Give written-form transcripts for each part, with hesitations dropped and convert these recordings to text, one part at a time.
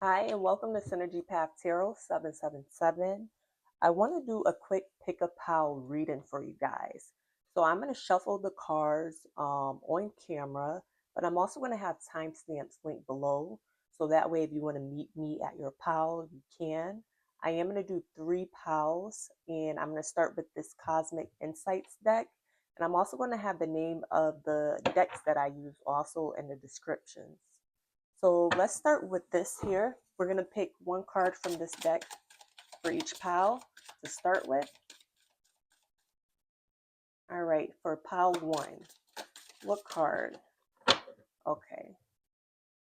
Hi, and welcome to Synergy Path Tarot 777. I want to do a quick pick a pile reading for you guys. So I'm going to shuffle the cards on camera, but I'm also going to have timestamps linked below. So that way, if you want to meet me at your pile, you can. I am going to do 3 piles, and I'm going to start with this Cosmic Insights deck. And I'm also going to have the name of the decks that I use also in the descriptions. So let's start with this here. We're going to pick one card from this deck for each pile to start with. All right, for pile 1, what card? Okay,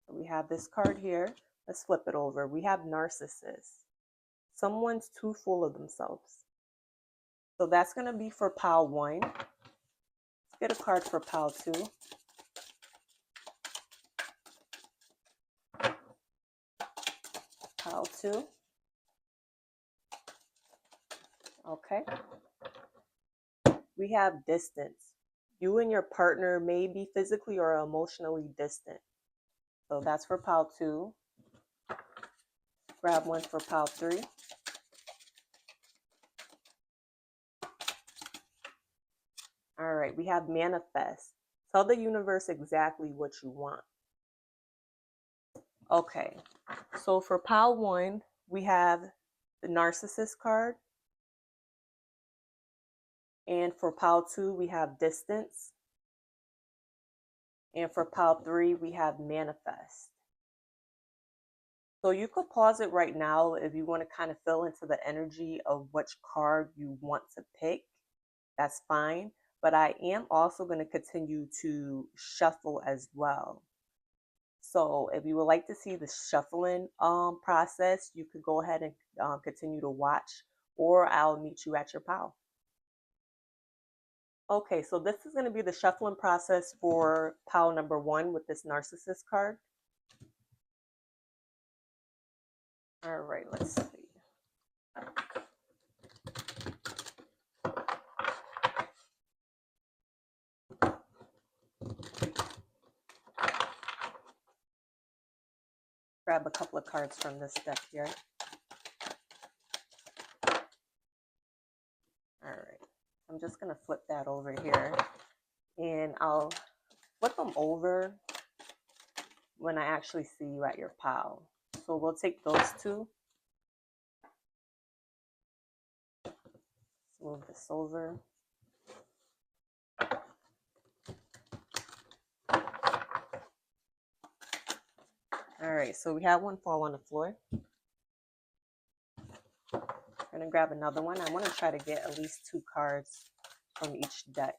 so we have this card here. Let's flip it over. We have Narcissist. Someone's too full of themselves. So that's going to be for pile 1. Let's get a card for pile 2. Pile 2. Okay. We have distance. You and your partner may be physically or emotionally distant. So that's for pile 2. Grab one for pile 3. All right, we have manifest. Tell the universe exactly what you want. Okay, so for pile 1, we have the narcissist card. And for pile 2, we have distance. And for pile 3, we have manifest. So you could pause it right now if you want to kind of feel into the energy of which card you want to pick. That's fine. But I am also going to continue to shuffle as well. So if you would like to see the shuffling process, you could go ahead and continue to watch, or I'll meet you at your pile. Okay, so this is going to be the shuffling process for pile number 1 with this narcissist card. All right, let's see. Grab a couple of cards from this deck here. All right, I'm just going to flip that over here, and I'll flip them over when I actually see you at your pile. So we'll take those 2. Move this over. All right, so we have one fall on the floor. I'm going to grab another one. I want to try to get at least 2 cards from each deck.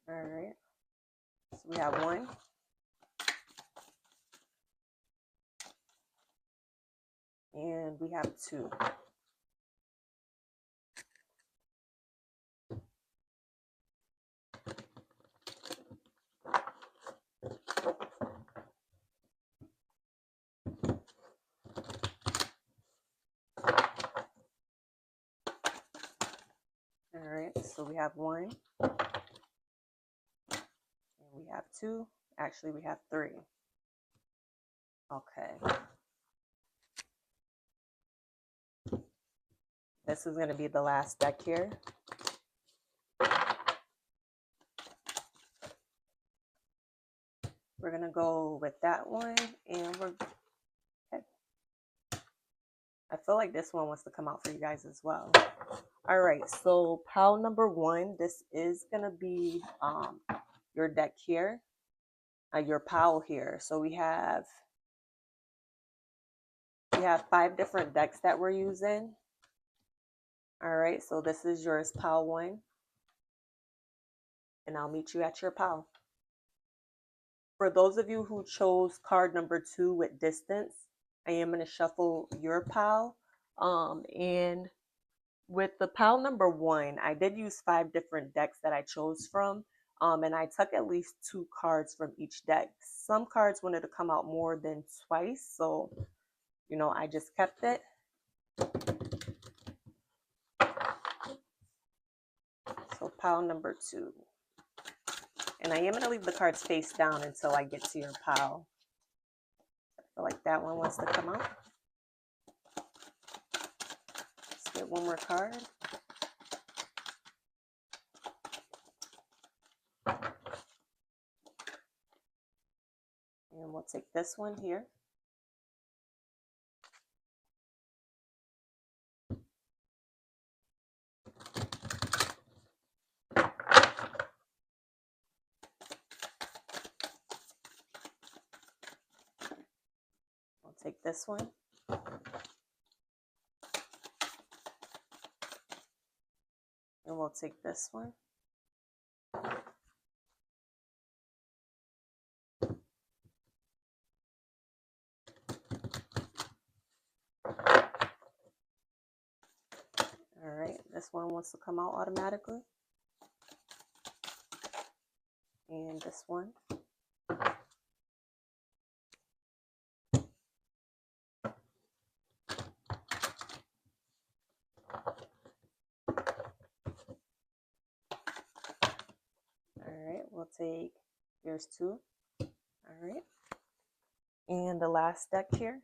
All right, so we have 1. And we have 2. All right, so we have 1. And we have 2. Actually, we have 3. Okay. This is going to be the last deck here. We're going to go with that one, and we're okay. I feel like this one wants to come out for you guys as well. All right, so pile number 1, this is going to be your deck here, your pile here. So we have 5 different decks that we're using. All right, so this is yours, pile 1, and I'll meet you at your pile. For those of you who chose card number 2 with distance, I am going to shuffle your pile. And with the pile number 1, I did use 5 different decks that I chose from. And I took at least 2 cards from each deck. Some cards wanted to come out more than twice, so I just kept it. So pile number 2. And I am going to leave the cards face down until I get to your pile. I feel like that one wants to come out. Let's get one more card. And we'll take this one here. We'll take this one. And we'll take this one. All right, this one wants to come out automatically. And this one. All right, we'll take, here's 2. All right. And the last deck here.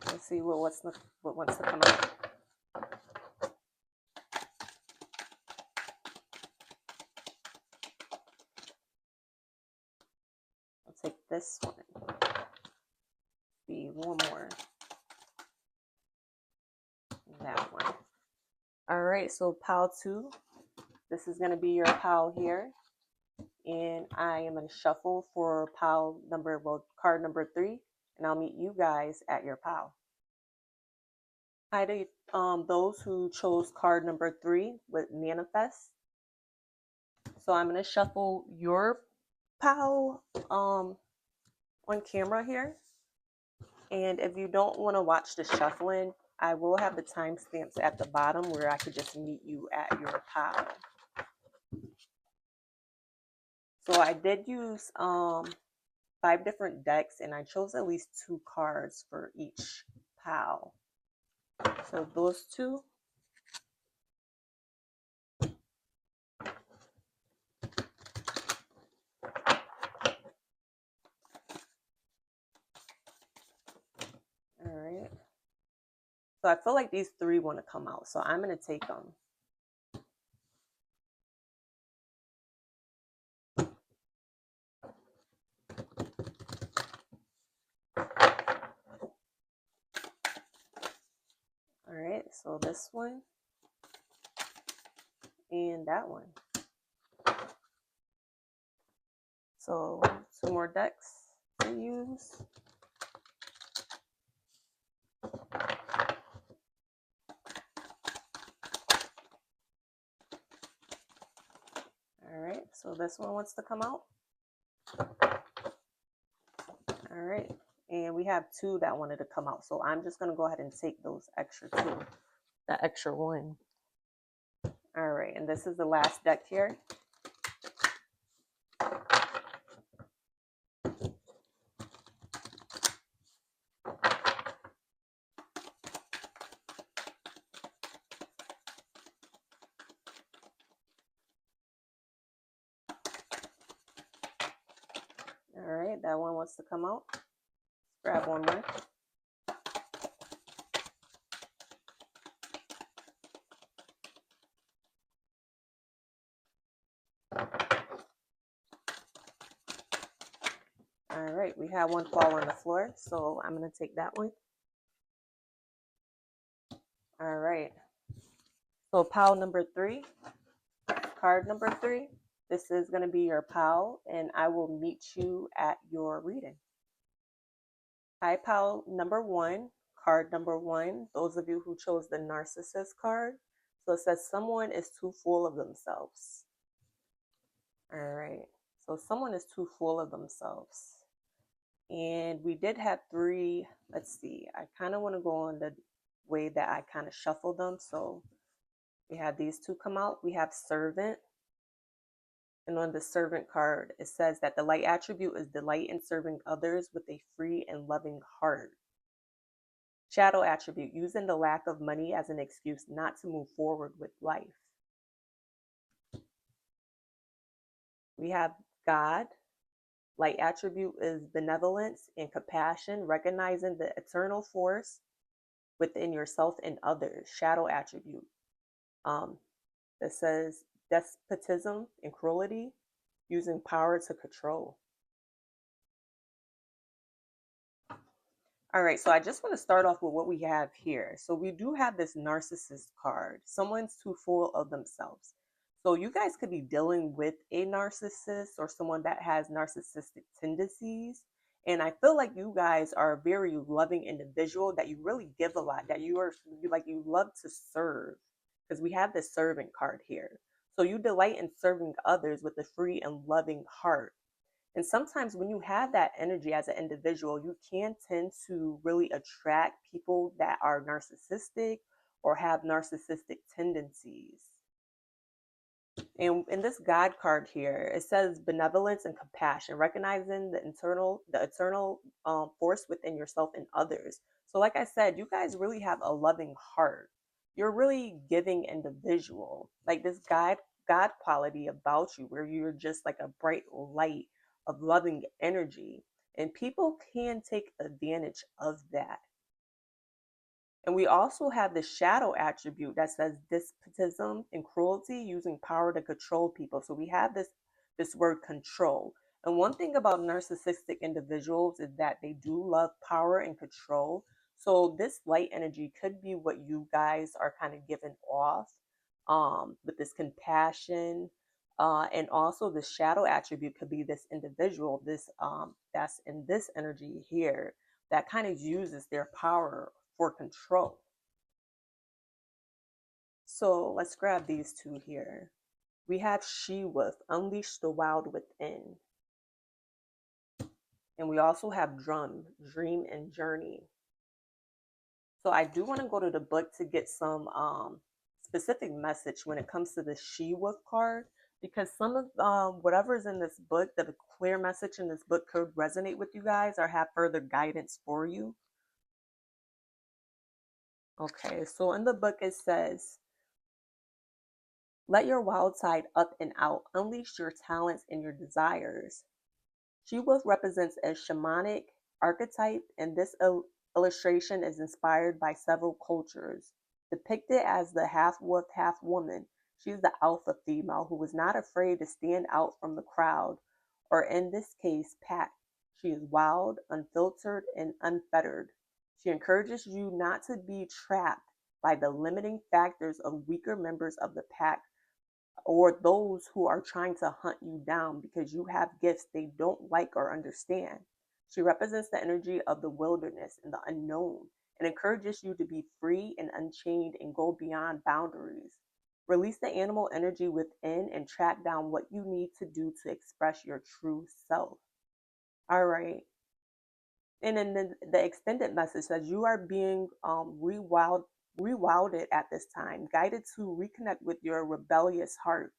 Let's see what wants to come out. I'll take this one. See, one more. That one. All right, so pile 2. This is going to be your pile here. And I am going to shuffle for pile number, card number 3. And I'll meet you guys at your pile. Hi to those who chose card number 3 with manifest. So I'm going to shuffle your pile on camera here. And if you don't want to watch the shuffling, I will have the timestamps at the bottom where I could just meet you at your pile. So I did use 5 different decks, and I chose at least 2 cards for each pile. So those 2. All right. So I feel like these 3 want to come out, so I'm going to take them. All right, so this one and that one. So 2 more decks to use. All right, so this one wants to come out. All right, and we have 2 that wanted to come out, so I'm just going to go ahead and take those extra 2, the extra 1. All right, and this is the last deck here. All right, that one wants to come out. Grab one more. All right, we have one fall on the floor, so I'm going to take that one. All right, so pile number 3, card number 3. This is going to be your pile, and I will meet you at your reading. Hi, pile number 1, card number 1. Those of you who chose the narcissist card. So it says someone is too full of themselves. All right, so someone is too full of themselves. And we did have 3, let's see, I kind of want to go on the way that I kind of shuffled them. So we had these 2 come out. We have servant, And on the servant card, it says that the light attribute is delight in serving others with a free and loving heart. Shadow attribute, using the lack of money as an excuse not to move forward with life. We have God. Light attribute is benevolence and compassion, recognizing the eternal force within yourself and others. Shadow attribute um, that says despotism and cruelty, using power to control. All right, so I just want to start off with what we have here. So we do have this narcissist card. Someone's too full of themselves. So you guys could be dealing with a narcissist or someone that has narcissistic tendencies. And I feel like you guys are a very loving individual, that you really give a lot, that you love to serve, because we have this servant card here. So you delight in serving others with a free and loving heart. And sometimes when you have that energy as an individual, you can tend to really attract people that are narcissistic or have narcissistic tendencies. And in this God card here, it says benevolence and compassion, recognizing the eternal force within yourself and others. So, like I said, you guys really have a loving heart. You're really giving individual, like this God quality about you, where you're just like a bright light of loving energy, and people can take advantage of that. And we also have the shadow attribute that says despotism and cruelty, using power to control people. So we have this word control. And one thing about narcissistic individuals is that they do love power and control. So this light energy could be what you guys are kind of giving off, with this compassion. And also the shadow attribute could be this individual, this that's in this energy here, that kind of uses their power for control. So let's grab these two here. We have She Wolf, Unleash the Wild Within. And we also have Drum, Dream and Journey. So I do want to go to the book to get some specific message when it comes to the She Wolf card, because some of whatever is in this book, the clear message in this book could resonate with you guys or have further guidance for you. Okay, so in the book it says, let your wild side up and out. Unleash your talents and your desires. She-wolf represents a shamanic archetype, and this illustration is inspired by several cultures. Depicted as the half-wolf, half-woman, she is the alpha female who is not afraid to stand out from the crowd, or in this case, pack. She is wild, unfiltered, and unfettered. She encourages you not to be trapped by the limiting factors of weaker members of the pack, or those who are trying to hunt you down because you have gifts they don't like or understand. She represents the energy of the wilderness and the unknown, and encourages you to be free and unchained and go beyond boundaries. Release the animal energy within and track down what you need to do to express your true self. All right. And then the extended message says you are being rewilded at this time, guided to reconnect with your rebellious heart,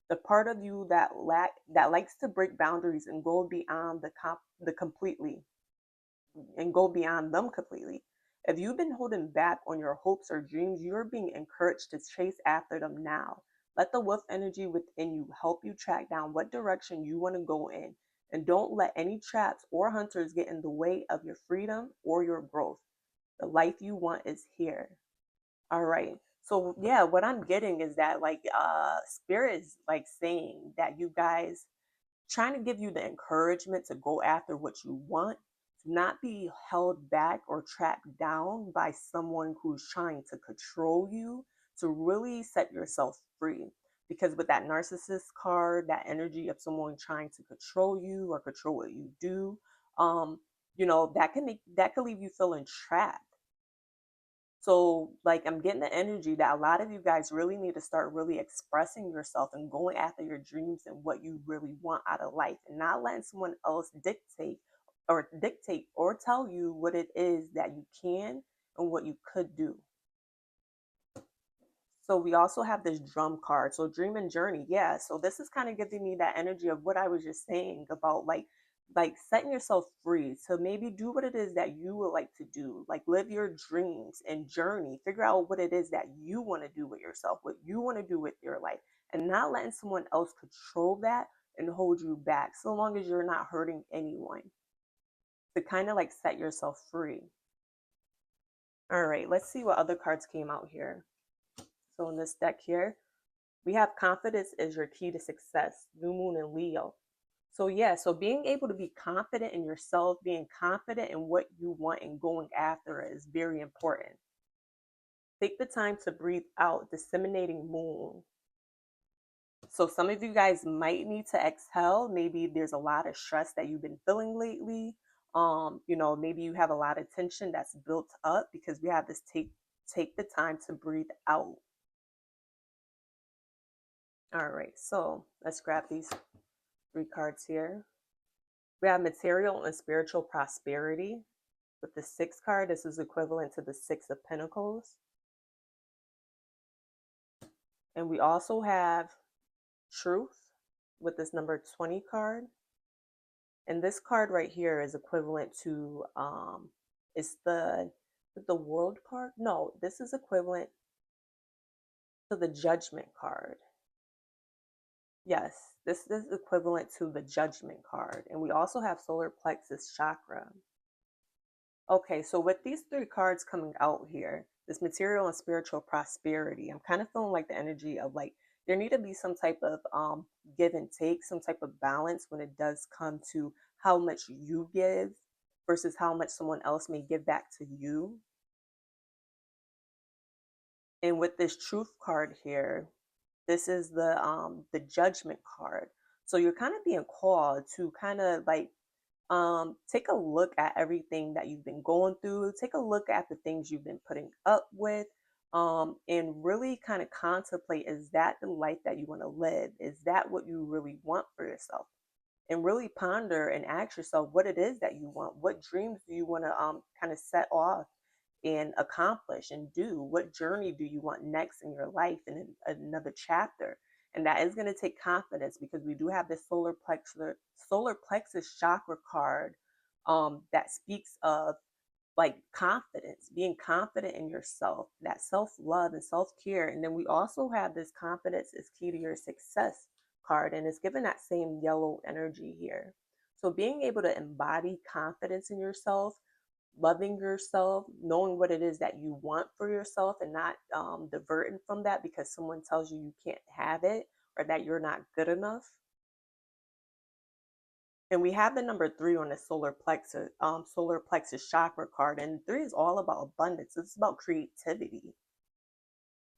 the part of you that likes to break boundaries and go beyond the completely and go beyond them completely. If you've been holding back on your hopes or dreams, you're being encouraged to chase after them now. Let the wolf energy within you help you track down what direction you want to go in. And don't let any traps or hunters get in the way of your freedom or your growth. The life you want is here. All right. So yeah, what I'm getting is that like spirit is like saying that you guys trying to give you the encouragement to go after what you want, to not be held back or trapped down by someone who's trying to control you, to really set yourself free. Because with that narcissist card, that energy of someone trying to control you or control what you do, um, that can leave you feeling trapped. So, like, I'm getting the energy that a lot of you guys really need to start really expressing yourself and going after your dreams and what you really want out of life, and not letting someone else dictate or tell you what it is that you can and what you could do. So we also have this drum card. So dream and journey. Yeah. So this is kind of giving me that energy of what I was just saying about like setting yourself free to maybe do what it is that you would like to do. Like live your dreams and journey. Figure out what it is that you want to do with yourself, what you want to do with your life, and not letting someone else control that and hold you back, so long as you're not hurting anyone. To kind of like set yourself free. All right, let's see what other cards came out here. So in this deck here, we have confidence is your key to success, new moon and Leo. So yeah, so being able to be confident in yourself, being confident in what you want and going after it is very important. Take the time to breathe out, disseminating moon. So some of you guys might need to exhale. Maybe there's a lot of stress that you've been feeling lately. Maybe you have a lot of tension that's built up because we have this take the time to breathe out. All right, so let's grab these three cards here. We have material and spiritual prosperity. With the sixth card, this is equivalent to the Six of Pentacles. And we also have truth with this number 20 card. And this card right here is equivalent to it's the world card. No, this is equivalent to the judgment card. Yes, this is equivalent to the judgment card. And we also have solar plexus chakra. Okay, so with these three cards coming out here, this material and spiritual prosperity, I'm kind of feeling like the energy of like there need to be some type of give and take, some type of balance when it does come to how much you give versus how much someone else may give back to you. And with this truth card here, this is the judgment card. So you're kind of being called to kind of like take a look at everything that you've been going through, take a look at the things you've been putting up with, and really kind of contemplate, is that the life that you want to live? Is that what you really want for yourself? And really ponder and ask yourself what it is that you want. What dreams do you want to kind of set off and accomplish and do? What journey do you want next in your life and in another chapter? And that is going to take confidence, because we do have this solar plexus chakra card that speaks of like confidence, being confident in yourself, that self-love and self-care. And then we also have this confidence is key to your success card, and it's given that same yellow energy here. So being able to embody confidence in yourself, loving yourself, knowing what it is that you want for yourself, and not diverting from that because someone tells you you can't have it or that you're not good enough. And we have the number 3 on the solar plexus chakra card, and 3 is all about abundance. It's about creativity.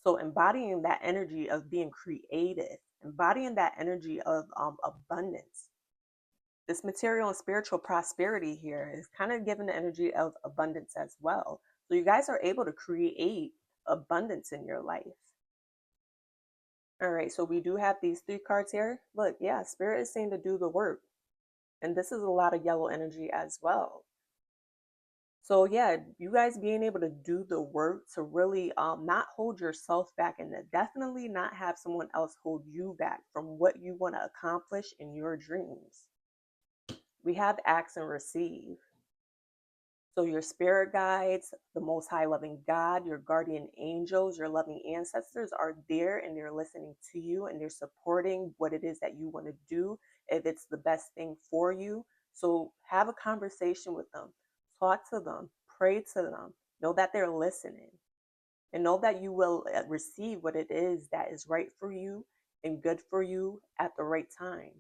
So embodying that energy of being creative, embodying that energy of abundance. This material and spiritual prosperity here is kind of given the energy of abundance as well. So you guys are able to create abundance in your life. All right, so we do have these 3 cards here. Look, yeah, Spirit is saying to do the work. And this is a lot of yellow energy as well. So yeah, you guys being able to do the work to really not hold yourself back, and to definitely not have someone else hold you back from what you want to accomplish in your dreams. We have ask and receive. So your spirit guides, the most high loving God, your guardian angels, your loving ancestors are there, and they're listening to you, and they're supporting what it is that you want to do if it's the best thing for you. So have a conversation with them, talk to them, pray to them, know that they're listening, and know that you will receive what it is that is right for you and good for you at the right time.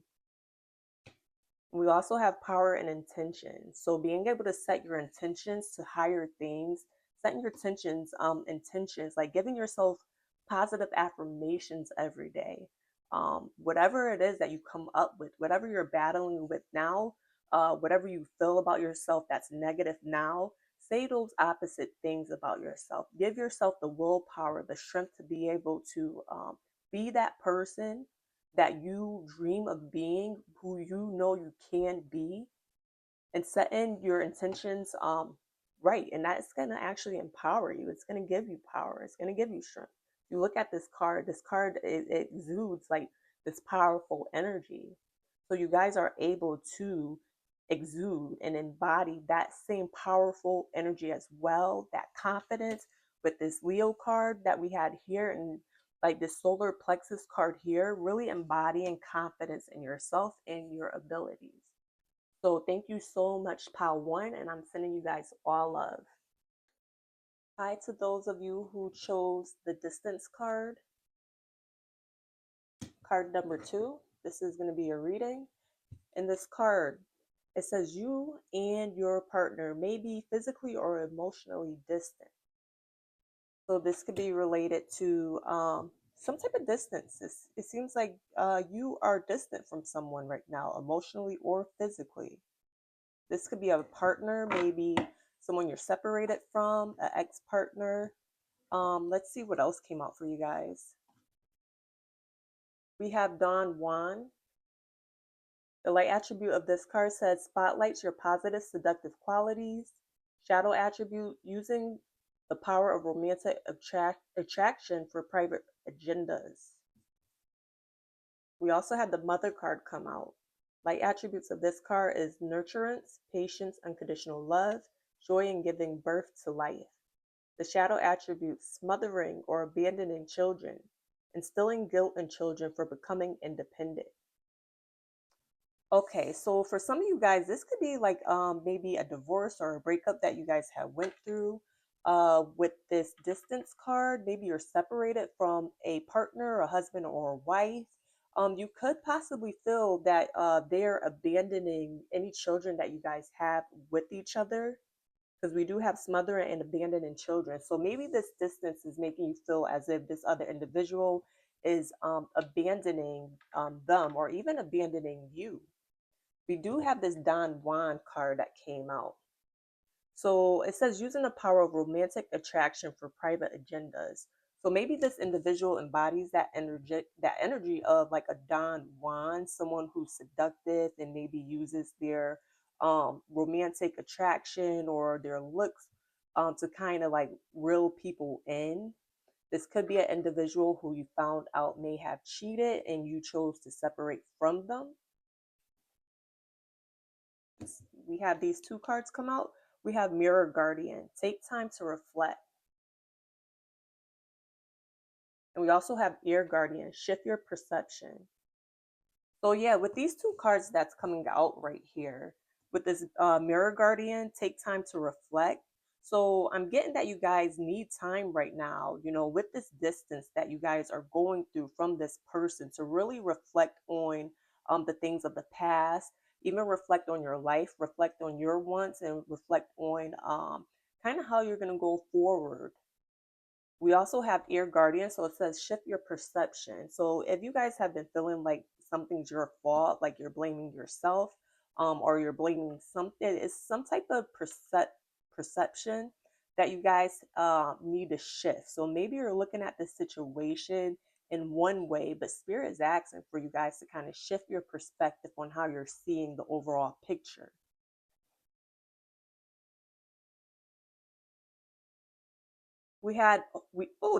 We also have power and intention. So being able to set your intentions to higher things, setting your intentions, like giving yourself positive affirmations every day. Whatever it is that you come up with, whatever you're battling with now, whatever you feel about yourself that's negative now, say those opposite things about yourself. Give yourself the willpower, the strength to be able to be that person that you dream of being, who you know you can be, and setting your intentions right. And that's going to actually empower you. It's going to give you power. It's going to give you strength You look at this card, it exudes like this powerful energy. So you guys are able to exude and embody that same powerful energy as well, that confidence with this Leo card that we had here, and like this solar plexus card here, really embodying confidence in yourself and your abilities. So thank you so much, Pal One, and I'm sending you guys all love. Hi to those of you who chose the distance card, card number 2. This is going to be a reading. In this card, it says you and your partner may be physically or emotionally distant. So this could be related to some type of distance. It seems like you are distant from someone right now, emotionally or physically. This could be a partner, maybe someone you're separated from, an ex-partner. Let's see what else came out for you guys. We have Don Juan. The light attribute of this card says spotlights your positive seductive qualities. Shadow attribute, using the power of romantic attraction for private agendas. We also had the mother card come out. Light attributes of this card is nurturance, patience, unconditional love, joy in giving birth to life. The shadow attribute, smothering or abandoning children, instilling guilt in children for becoming independent. Okay, so for some of you guys, this could be like maybe a divorce or a breakup that you guys have went through. With this distance card, maybe you're separated from a partner, a husband or a wife. You could possibly feel that they're abandoning any children that you guys have with each other, because we do have smothering and abandoning children. So maybe this distance is making you feel as if this other individual is abandoning them, or even abandoning you. We do have this Don Juan card that came out. So it says using the power of romantic attraction for private agendas. So maybe this individual embodies that energy of like a Don Juan, someone who's seductive and maybe uses their romantic attraction or their looks to kind of like reel people in. This could be an individual who you found out may have cheated and you chose to separate from them. We have these two cards come out. We have Mirror Guardian. Take time to reflect. And we also have Ear Guardian. Shift your perception. So yeah, with these two cards that's coming out right here, with this Mirror Guardian, take time to reflect. So I'm getting that you guys need time right now, with this distance that you guys are going through from this person, to really reflect on the things of the past, even reflect on your life, reflect on your wants, and reflect on kind of how you're going to go forward. We also have Ear Guardian, so it says shift your perception. So if you guys have been feeling like something's your fault, like you're blaming yourself, or you're blaming something, it's some type of perception that you guys need to shift. So maybe you're looking at the situation in one way, but Spirit is asking for you guys to kind of shift your perspective on how you're seeing the overall picture.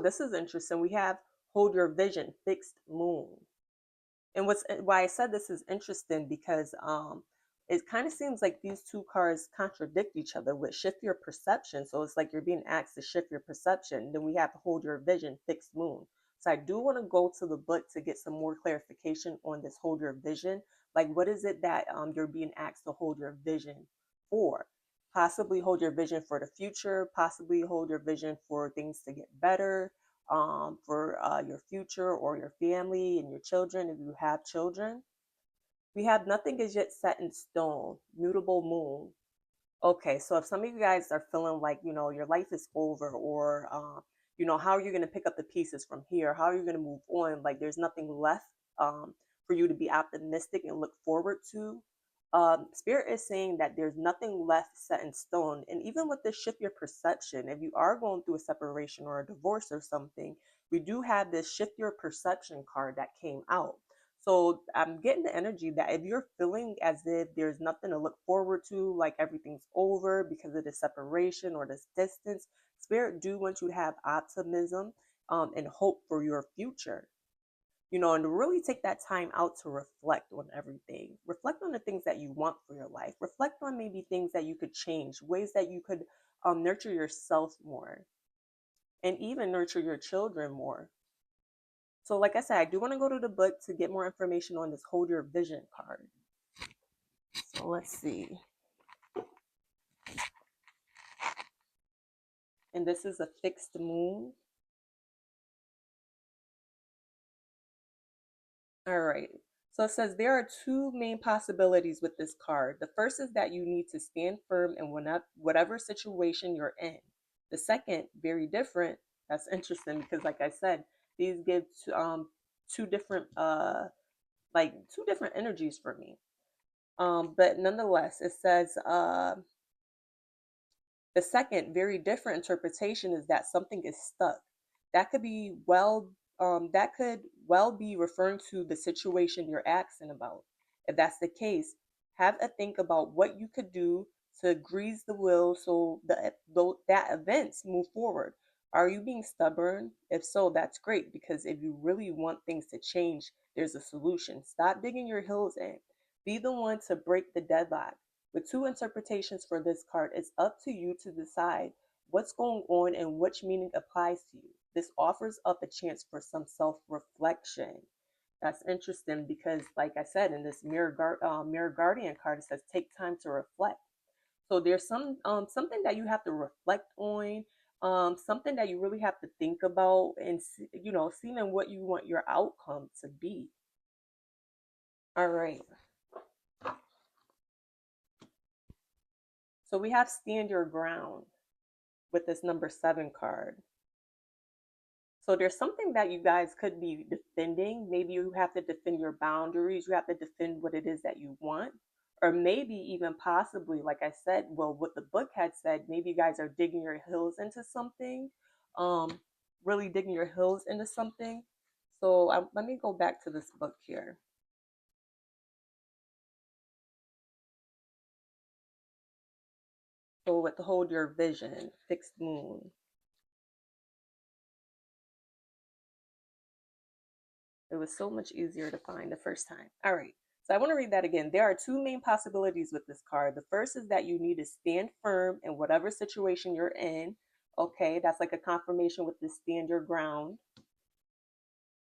This is interesting. We have hold your vision, fixed moon. And why I said this is interesting, because it kind of seems like these two cards contradict each other with shift your perception. So it's like you're being asked to shift your perception. Then we have to hold your vision, fixed moon. So I do want to go to the book to get some more clarification on this hold your vision. Like, what is it that you're being asked to hold your vision for? Possibly hold your vision for the future, possibly hold your vision for things to get better, for your future or your family and your children, if you have children. We have nothing is yet set in stone, mutable moon. Okay, so if some of you guys are feeling like, your life is over, or, how are you going to pick up the pieces from here? How are you going to move on? Like there's nothing left for you to be optimistic and look forward to. Spirit is saying that there's nothing left set in stone. And even with this shift your perception, if you are going through a separation or a divorce or something, we do have this shift your perception card that came out. So I'm getting the energy that if you're feeling as if there's nothing to look forward to, like everything's over because of the separation or this distance, Spirit do want you to have optimism and hope for your future. And to really take that time out to reflect on everything. Reflect on the things that you want for your life. Reflect on maybe things that you could change, ways that you could nurture yourself more, and even nurture your children more. So, like I said, I do want to go to the book to get more information on this Hold Your Vision card. So, let's see. And this is a fixed moon. All right. So it says there are two main possibilities with this card. The first is that you need to stand firm in whatever situation you're in. The second, very different. That's interesting because, like I said, these give two different two different energies for me. But nonetheless, it says the second, very different interpretation is that something is stuck. That could be that could well be referring to the situation you're asking about. If that's the case, have a think about what you could do to grease the wheel so that events move forward. Are you being stubborn? If so, that's great because if you really want things to change, there's a solution. Stop digging your heels in. Be the one to break the deadlock. With two interpretations for this card, it's up to you to decide what's going on and which meaning applies to you. This offers up a chance for some self-reflection. That's interesting because, like I said, in this Mirror Guardian card, it says take time to reflect. So there's something that you have to reflect on, something that you really have to think about, and seeing what you want your outcome to be. All right. So we have stand your ground with this number 7 card. So there's something that you guys could be defending. Maybe you have to defend your boundaries. You have to defend what it is that you want. Or maybe even possibly, like I said, well, what the book had said, maybe you guys are digging your heels into something, really digging your heels into something. So let me go back to this book here. So with the Hold Your Vision, fixed moon. It was so much easier to find the first time. All right. So I want to read that again. There are two main possibilities with this card. The first is that you need to stand firm in whatever situation you're in. Okay, that's like a confirmation with the stand your ground.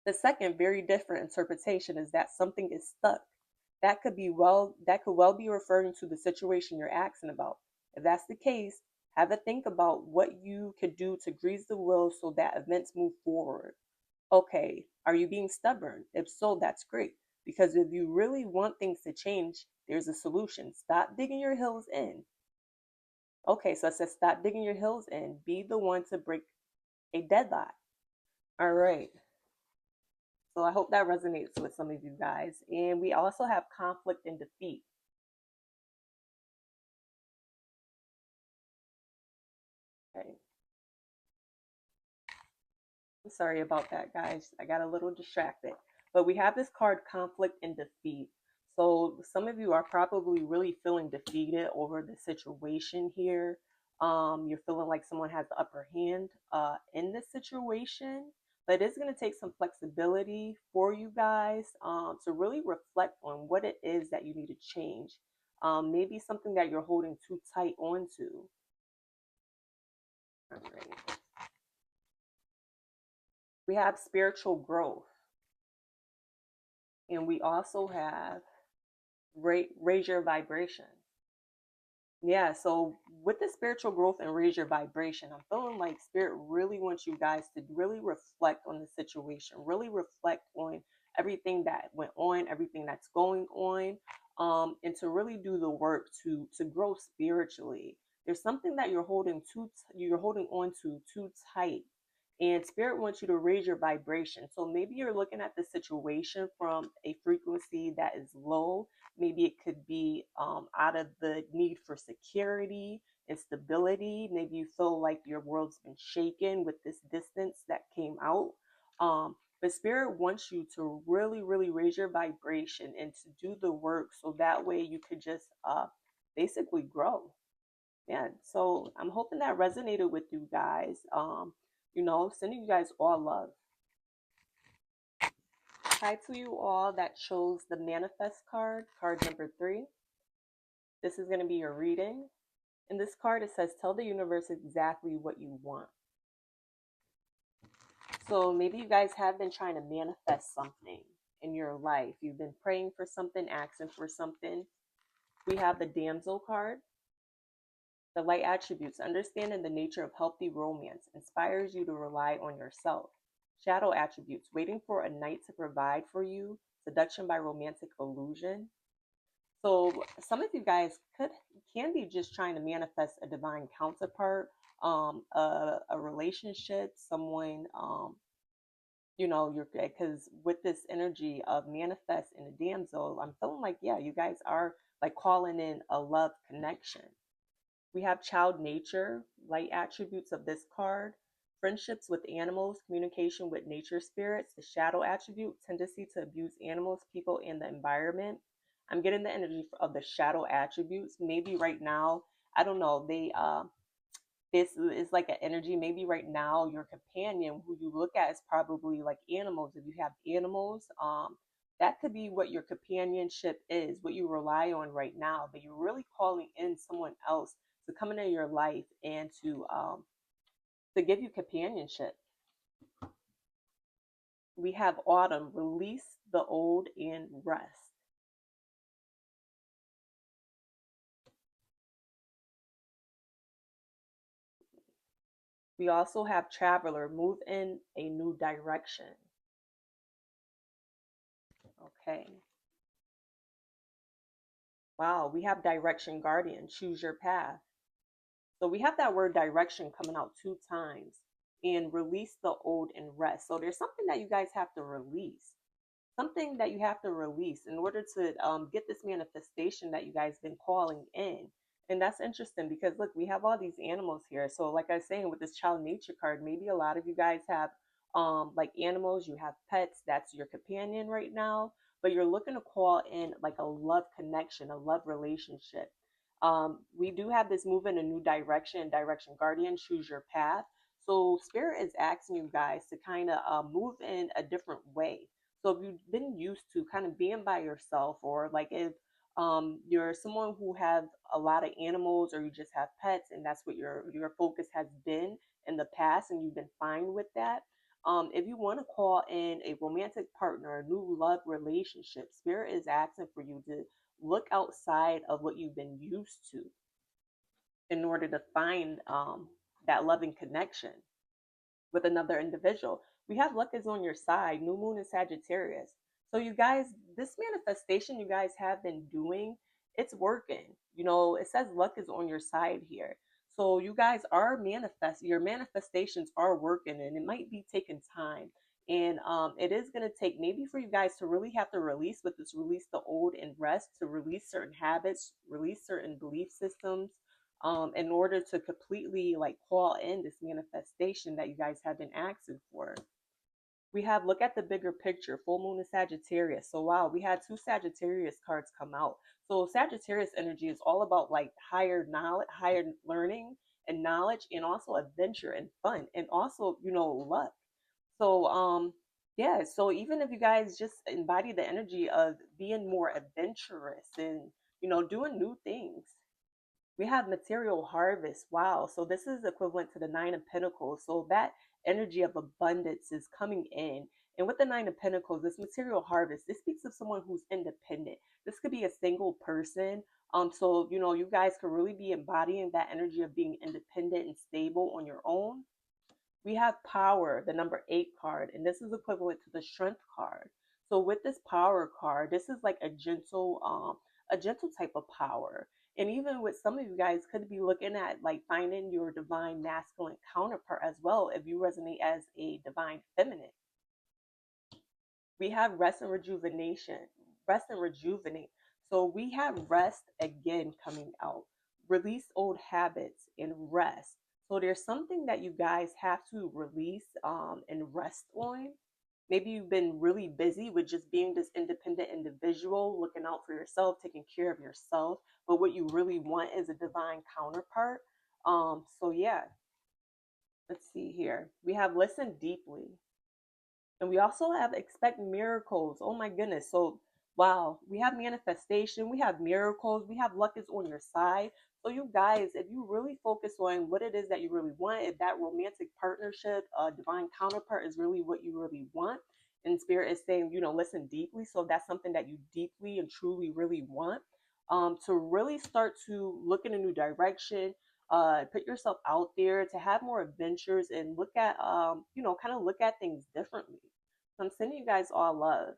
The second, very different interpretation is that something is stuck. That could well be referring to the situation you're asking about. If that's the case, have a think about what you could do to grease the wheel so that events move forward. Okay, are you being stubborn? If so, that's great. Because if you really want things to change, there's a solution. Stop digging your heels in. Okay, so it says stop digging your heels in. Be the one to break a deadlock. All right. So I hope that resonates with some of you guys. And we also have conflict and defeat. Okay. I'm sorry about that, guys. I got a little distracted. But we have this card, conflict and defeat. So some of you are probably really feeling defeated over the situation here. You're feeling like someone has the upper hand in this situation. But it's going to take some flexibility for you guys to really reflect on what it is that you need to change. Maybe something that you're holding too tight onto. All right. We have spiritual growth. And we also have raise your vibration. Yeah, so with the spiritual growth and raise your vibration, I'm feeling like Spirit really wants you guys to really reflect on the situation, really reflect on everything that went on, everything that's going on, and to really do the work to grow spiritually. There's something that you're holding on to too tight, and Spirit wants you to raise your vibration. So maybe you're looking at the situation from a frequency that is low. Maybe it could be out of the need for security and stability. Maybe you feel like your world's been shaken with this distance that came out. But Spirit wants you to really, really raise your vibration and to do the work so that way you could just basically grow. Yeah, so I'm hoping that resonated with you guys. Sending you guys all love. Hi to you all that chose the manifest card, card number 3. This is going to be your reading. In this card, it says, tell the universe exactly what you want. So maybe you guys have been trying to manifest something in your life. You've been praying for something, asking for something. We have the damsel card. The light attributes, understanding the nature of healthy romance, inspires you to rely on yourself. Shadow attributes, waiting for a knight to provide for you, seduction by romantic illusion. So some of you guys can be just trying to manifest a divine counterpart, a relationship, someone, you're because with this energy of manifest in a damsel, I'm feeling like, yeah, you guys are like calling in a love connection. We have child nature, light attributes of this card, friendships with animals, communication with nature spirits, the shadow attribute, tendency to abuse animals, people, and the environment. I'm getting the energy of the shadow attributes. Maybe right now, I don't know, this is like an energy. Maybe right now your companion who you look at is probably like animals. If you have animals, that could be what your companionship is, what you rely on right now. But you're really calling in someone else to come into your life and to give you companionship. We have autumn, release the old and rest. We also have traveler, move in a new direction. Okay. Wow, we have direction guardian, choose your path. So we have that word direction coming out 2 times, and release the old and rest. So there's something that you guys have to release, something that you have to release in order to get this manifestation that you guys been calling in. And that's interesting because look, we have all these animals here. So like I was saying with this child nature card, maybe a lot of you guys have like animals, you have pets, that's your companion right now, but you're looking to call in like a love connection, a love relationship. We do have this move in a new direction, direction guardian, choose your path. So spirit is asking you guys to kind of move in a different way. So if you've been used to kind of being by yourself, or like if you're someone who have a lot of animals, or you just have pets, and that's what your focus has been in the past, and you've been fine with that. If you want to call in a romantic partner, a new love relationship, spirit is asking for you to look outside of what you've been used to in order to find that loving connection with another individual. We have luck is on your side, new moon in Sagittarius. So you guys, this manifestation you guys have been doing, it's working. It says luck is on your side here. So you guys are your manifestations are working, and it might be taking time. And it is going to take maybe for you guys to really have to release with this, release the old and rest, to release certain habits, release certain belief systems, in order to completely like call in this manifestation that you guys have been asking for. We have look at the bigger picture, full moon in Sagittarius. So wow, we had 2 Sagittarius cards come out. So Sagittarius energy is all about like higher knowledge, higher learning and knowledge, and also adventure and fun, and also luck. So yeah, so even if you guys just embody the energy of being more adventurous and doing new things. We have material harvest. Wow. So this is equivalent to the Nine of Pentacles. So that energy of abundance is coming in. And with the Nine of Pentacles, this material harvest, this speaks of someone who's independent. This could be a single person. So you guys could really be embodying that energy of being independent and stable on your own. We have power, the number 8 card, and this is equivalent to the strength card. So with this power card, this is like a gentle type of power. And even with some of you guys could be looking at like finding your divine masculine counterpart as well, if you resonate as a divine feminine. We have rest and rejuvenation, rest and rejuvenate. So we have rest again coming out, release old habits and rest. So there's something that you guys have to release and rest on. Maybe you've been really busy with just being this independent individual, looking out for yourself, taking care of yourself. But what you really want is a divine counterpart. So yeah, Let's see here. We have listen deeply. And we also have expect miracles. Oh my goodness. So, wow, we have manifestation, we have miracles, we have luck is on your side. So, you guys, if you really focus on what it is that you really want, if that romantic partnership, divine counterpart is really what you really want, and spirit is saying, listen deeply. So, that's something that you deeply and truly really want. To really start to look in a new direction, put yourself out there to have more adventures and look at kind of look at things differently. So I'm sending you guys all love.